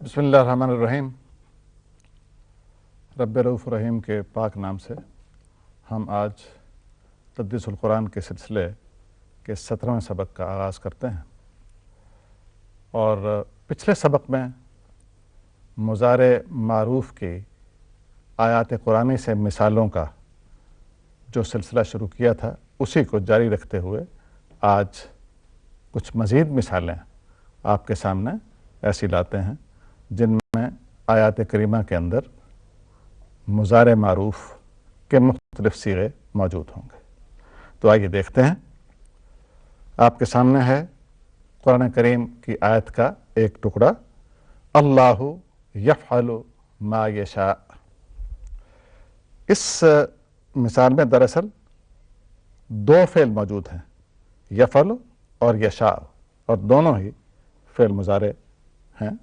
بسم اللہ الرحمن الرحیم۔ رب رؤوف الرحیم کے پاک نام سے ہم آج تدریس القرآن کے سلسلے کے 17ویں سبق کا آغاز کرتے ہیں، اور پچھلے سبق میں مضارع معروف کی آیات قرآنی سے مثالوں کا جو سلسلہ شروع کیا تھا اسی کو جاری رکھتے ہوئے آج کچھ مزید مثالیں آپ کے سامنے ایسی لاتے ہیں جن میں آیات کریمہ کے اندر مضارع معروف کے مختلف صیغے موجود ہوں گے۔ تو آئیے دیکھتے ہیں۔ آپ کے سامنے ہے قرآن کریم کی آیت کا ایک ٹکڑا، اللہ یفعل ما یشاء۔ اس مثال میں دراصل دو فعل موجود ہیں، یفعل اور یشاء، اور دونوں ہی فعل مضارع ہیں،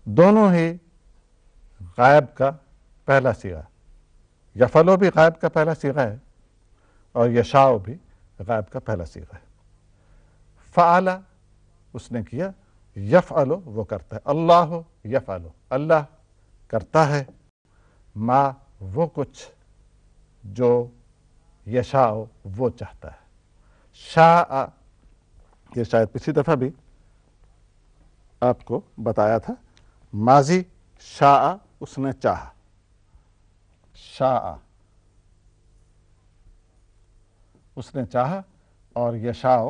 دونوں ہی غائب کا پہلا صیغہ، یفعل بھی غائب کا پہلا صیغہ ہے اور یشاء بھی غائب کا پہلا صیغہ ہے۔ فعل اس نے کیا، یفعل وہ کرتا ہے، اللہ یفعل اللہ کرتا ہے، ما وہ کچھ جو یشاء وہ چاہتا ہے۔ شاء یہ شاید پچھلی دفعہ بھی آپ کو بتایا تھا، ماضی شاء اس نے چاہا، شاء اس نے چاہا، اور یشاء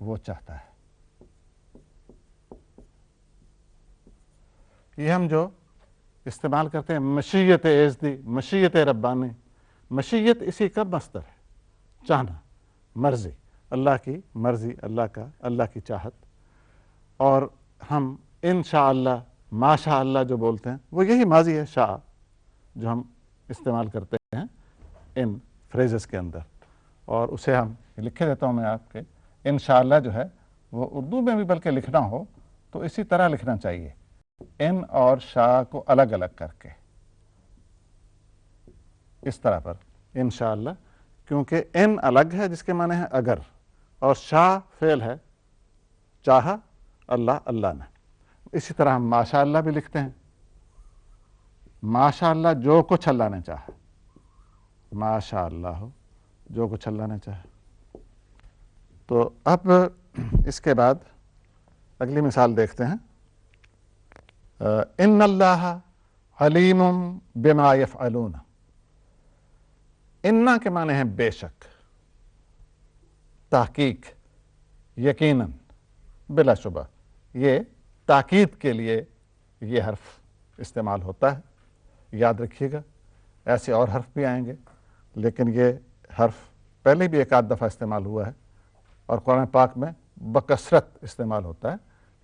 وہ چاہتا ہے۔ یہ ہم جو استعمال کرتے ہیں مشیت ایزدی، مشیت ربانی، مشیت اسی کا مصدر ہے، چاہنا، مرضی، اللہ کی مرضی، اللہ کی چاہت، اور ہم انشاءاللہ، ماشاءاللہ جو بولتے ہیں وہ یہی ماضی ہے، شاء، جو ہم استعمال کرتے ہیں ان فریزز کے اندر، اور اسے ہم لکھے دیتا ہوں میں آپ کے، انشاءاللہ جو ہے وہ اردو میں بھی بلکہ لکھنا ہو تو اسی طرح لکھنا چاہیے، ان اور شاء کو الگ الگ کر کے، اس طرح پر انشاءاللہ، کیونکہ ان الگ ہے جس کے معنی ہے اگر، اور شاء فعل ہے، چاہا اللہ نے۔ اسی طرح ہم ماشاءاللہ بھی لکھتے ہیں، ماشاءاللہ جو کچھ اللہ نے چاہا، ماشاءاللہ جو کچھ اللہ نے چاہا۔ تو اب اس کے بعد اگلی مثال دیکھتے ہیں، ان اللہ علیم بما یفعلون۔ انا کے معنی ہیں بے شک، تحقیق، یقیناً، بلا شبہ، یہ تاکید کے لیے یہ حرف استعمال ہوتا ہے، یاد رکھیے گا۔ ایسے اور حرف بھی آئیں گے لیکن یہ حرف پہلے بھی ایک آدھ دفعہ استعمال ہوا ہے اور قرآن پاک میں بکثرت استعمال ہوتا ہے،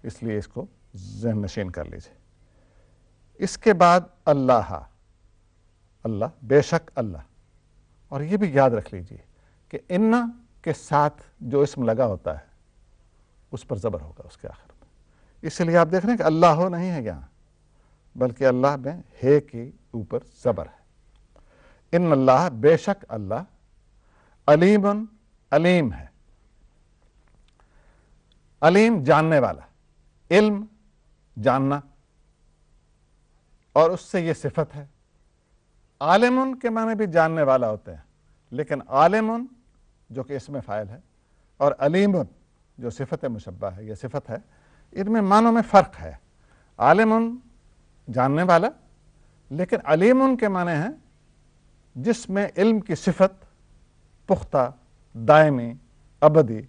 اس لیے اس کو ذہن نشین کر لیجیے۔ اس کے بعد اللہ بے شک اللہ، اور یہ بھی یاد رکھ لیجیے کہ انا کے ساتھ جو اسم لگا ہوتا ہے اس پر زبر ہوگا اس کے آخر میں، اس لیے آپ دیکھ رہے ہیں کہ اللہ ہو نہیں ہے یہاں، بلکہ اللہ میں ہے کے اوپر زبر ہے۔ ان اللہ بے شک اللہ، علیم علیم ہے، علیم جاننے والا، علم جاننا، اور اس سے یہ صفت ہے۔ عالم کے معنی بھی جاننے والا ہوتے ہیں، لیکن عالم جو کہ اسم فاعل ہے اور علیم جو صفت مشبہ ہے، یہ صفت ہے، ان میں معنوں میں فرق ہے۔ عالم جاننے والا، لیکن علیم کے معنی ہیں جس میں علم کی صفت پختہ، دائمی، ابدی